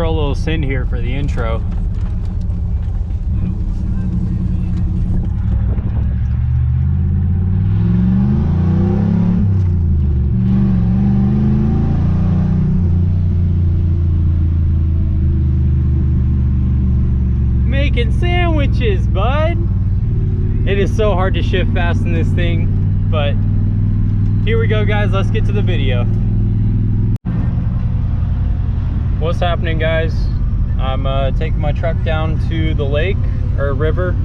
throw a little sin here for the intro. Making sandwiches, bud. It is so hard to shift fast in this thing, but here we go, guys. Let's get to the video. What's happening, guys? I'm taking my truck down to the lake, or river,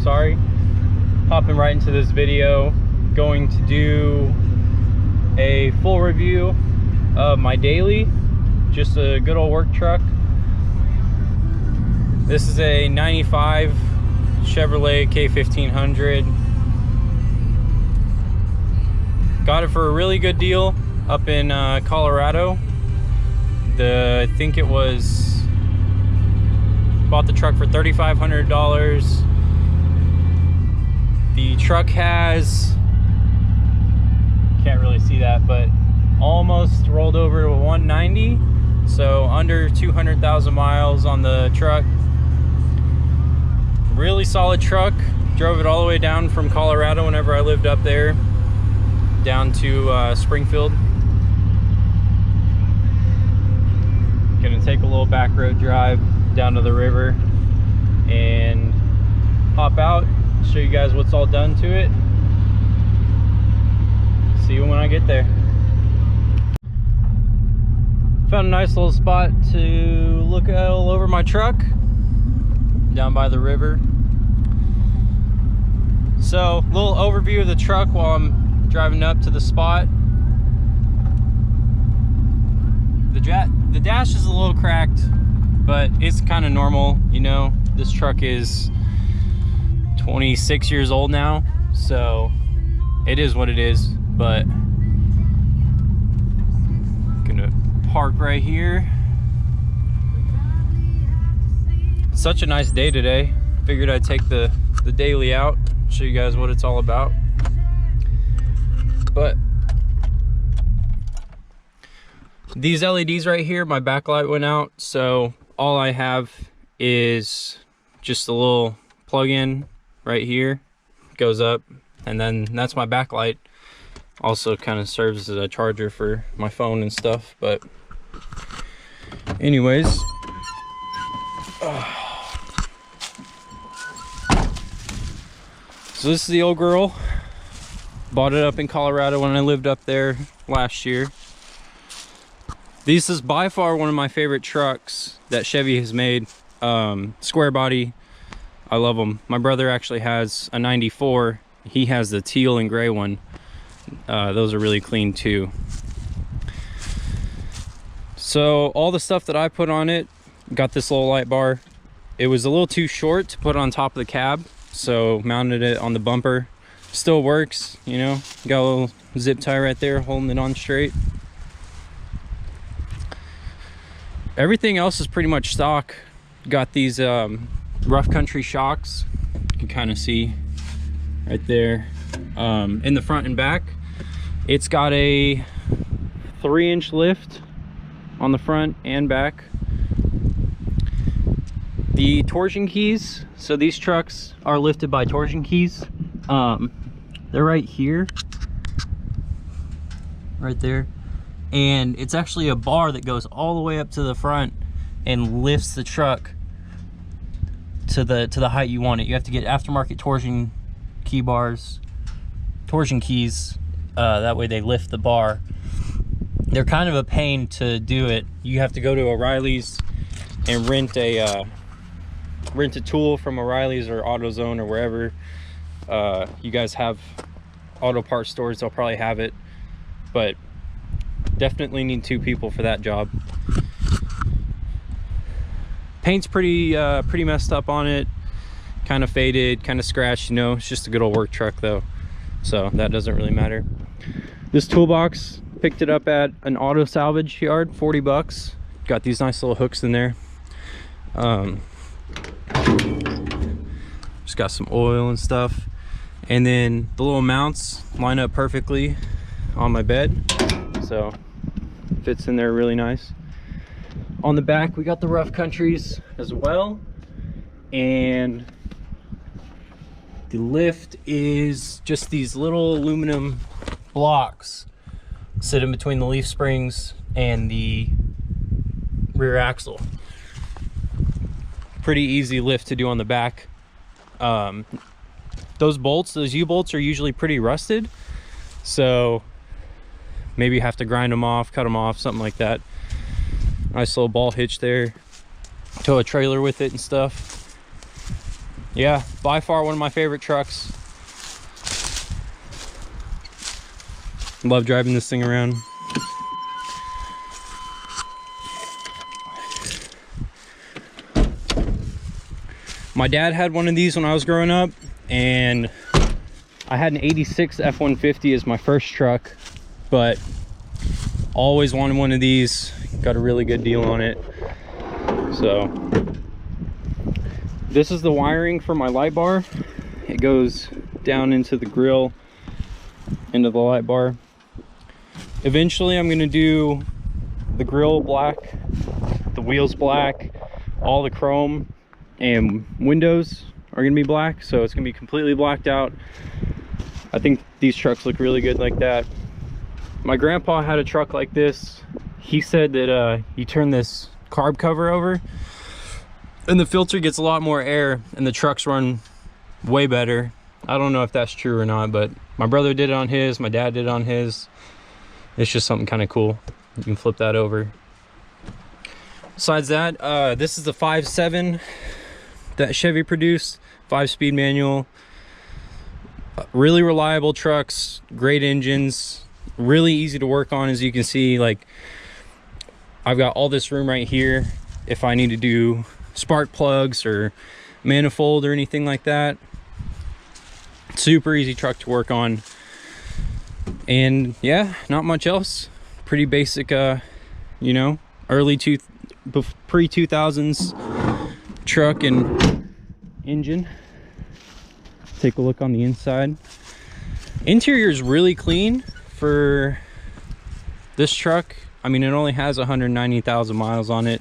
sorry. Hopping right into this video. Going to do a full review of my daily, just a good old work truck. This is a 95 Chevrolet K1500. Got it for a really good deal up in Colorado. I think it was, bought the truck for $3,500. The truck has, can't really see that, but almost rolled over to 190. So under 200,000 miles on the truck. Really solid truck. Drove it all the way down from Colorado whenever I lived up there down to Springfield. Gonna take a little back road drive down to the river and hop out, show you guys what's all done to it. See you when I get there. Found a nice little spot to look all over my truck down by the river. So, a little overview of the truck while I'm driving up to the spot. The dash is a little cracked, but it's kind of normal, you know. This truck is 26 years old now, so it is what it is. But gonna park right here. Such a nice day today. Figured I'd take the daily out, show you guys what it's all about. But these LEDs right here, my backlight went out, so all I have is just a little plug-in right here, goes up, and then that's my backlight. Also kind of serves as a charger for my phone and stuff. But anyways, so this is the old girl. Bought it up in Colorado when I lived up there last year. This is by far one of my favorite trucks that Chevy has made. Square body, I love them. My brother actually has a 94. He has the teal and gray one. Those are really clean too. So all the stuff that I put on it, got this little light bar. It was a little too short to put on top of the cab, so mounted it on the bumper. Still works, you know. Got a little zip tie right there holding it on straight. Everything else is pretty much stock. Got these rough country shocks. You can kind of see right there in the front and back. It's got a 3-inch lift on the front and back. The torsion keys, so these trucks are lifted by torsion keys. They're right here, right there. And it's actually a bar that goes all the way up to the front and lifts the truck to the height you want it. You have to get aftermarket torsion key bars, torsion keys, that way they lift the bar. They're kind of a pain to do it. You have to go to O'Reilly's and rent a tool from O'Reilly's or AutoZone or wherever you guys have auto parts stores. They'll probably have it, but definitely need 2 people for that job. Paint's pretty messed up on it, kind of faded, kind of scratched, you know. It's just a good old work truck though, so that doesn't really matter. This toolbox, picked it up at an auto salvage yard, 40 bucks. Got these nice little hooks in there. Just got some oil and stuff, and then the little mounts line up perfectly on my bed, so fits in there really nice. On the back, we got the rough countries as well. And the lift is just these little aluminum blocks sitting between the leaf springs and the rear axle. Pretty easy lift to do on the back. Those U-bolts are usually pretty rusted, so maybe you have to grind them off, cut them off, something like that. Nice little ball hitch there. Tow a trailer with it and stuff. Yeah, by far one of my favorite trucks. Love driving this thing around. My dad had one of these when I was growing up, and I had an 86 F-150 as my first truck, but always wanted one of these. Got a really good deal on it. So this is the wiring for my light bar. It goes down into the grill, into the light bar. Eventually I'm going to do the grill black, the wheels black, all the chrome and windows are going to be black, so it's going to be completely blacked out. I think these trucks look really good like that. My grandpa had a truck like this. He said that you turn this carb cover over and the filter gets a lot more air and the trucks run way better. I don't know if that's true or not, but my brother did it on his, my dad did it on his. It's just something kind of cool. You can flip that over. Besides that, this is the 5.7 that Chevy produced, 5-speed manual. Really reliable trucks, great engines, really easy to work on. As you can see, like, I've got all this room right here if I need to do spark plugs or manifold or anything like that. Super easy truck to work on. And yeah, not much else. Pretty basic, you know, pre-2000s truck and engine. Take a look on the inside. Interior is really clean for this truck. I mean, it only has 190,000 miles on it,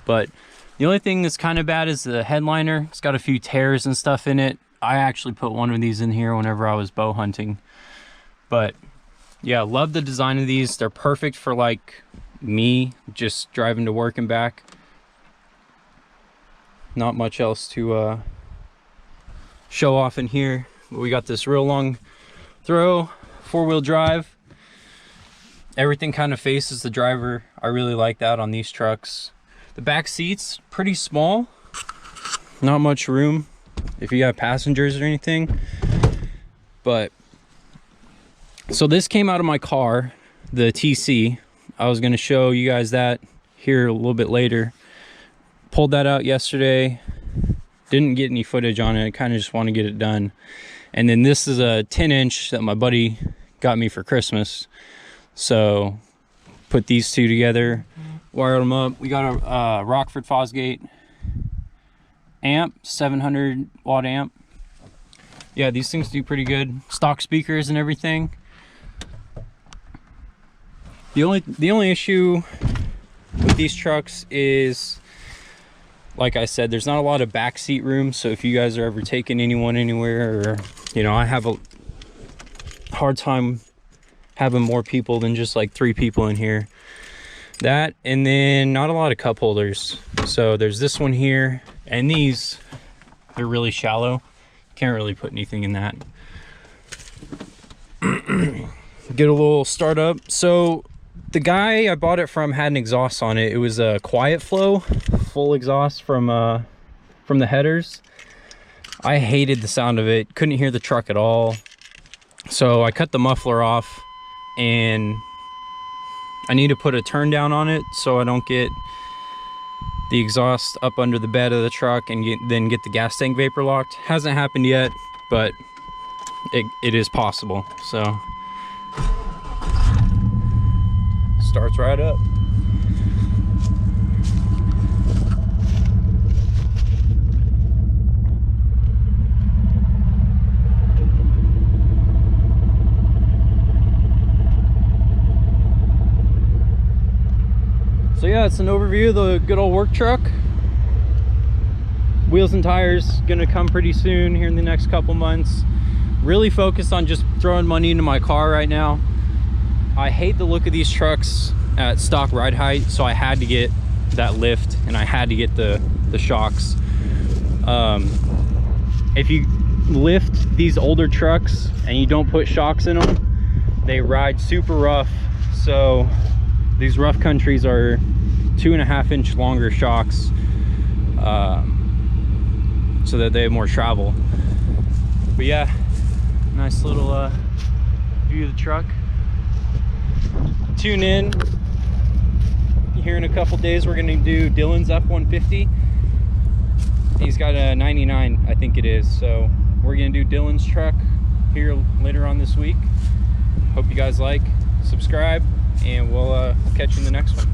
but the only thing that's kind of bad is the headliner. It's got a few tears and stuff in it. I actually put one of these in here whenever I was bow hunting. But yeah, love the design of these. They're perfect for like me, just driving to work and back. Not much else to show off in here. But we got this real long throw, 4-wheel drive. Everything kind of faces the driver. I really like that on these trucks. The back seats, pretty small. Not much room if you got passengers or anything. But, so this came out of my car, the TC. I was gonna show you guys that here a little bit later. Pulled that out yesterday. Didn't get any footage on it. I kind of just want to get it done. And then this is a 10-inch that my buddy got me for Christmas. So put these two together, wired them up. We got a Rockford Fosgate amp, 700 watt amp. Yeah, these things do pretty good. Stock speakers and everything. The only issue with these trucks is, like I said, there's not a lot of backseat room. So if you guys are ever taking anyone anywhere, or, you know, I have a hard time having more people than just like 3 people in here. That, and then not a lot of cup holders. So there's this one here, and these, they're really shallow. Can't really put anything in that. Get a little startup. So the guy I bought it from had an exhaust on it. It was a quiet flow, full exhaust from the headers. I hated the sound of it. Couldn't hear the truck at all. So I cut the muffler off, and I need to put a turn down on it so I don't get the exhaust up under the bed of the truck and then get the gas tank vapor locked. Hasn't happened yet, but it is possible. So starts right up. So yeah, it's an overview of the good old work truck. Wheels and tires gonna come pretty soon here in the next couple months. Really focused on just throwing money into my car right now. I hate the look of these trucks at stock ride height, so I had to get that lift and I had to get the shocks. If you lift these older trucks and you don't put shocks in them, they ride super rough. So these rough countries are 2.5-inch longer shocks, so that they have more travel. But yeah, nice little view of the truck. Tune in here in a couple days. We're gonna do Dylan's F-150. He's got a 99, I think it is. So we're gonna do Dylan's truck here later on this week. Hope you guys like, subscribe, and we'll catch you in the next one.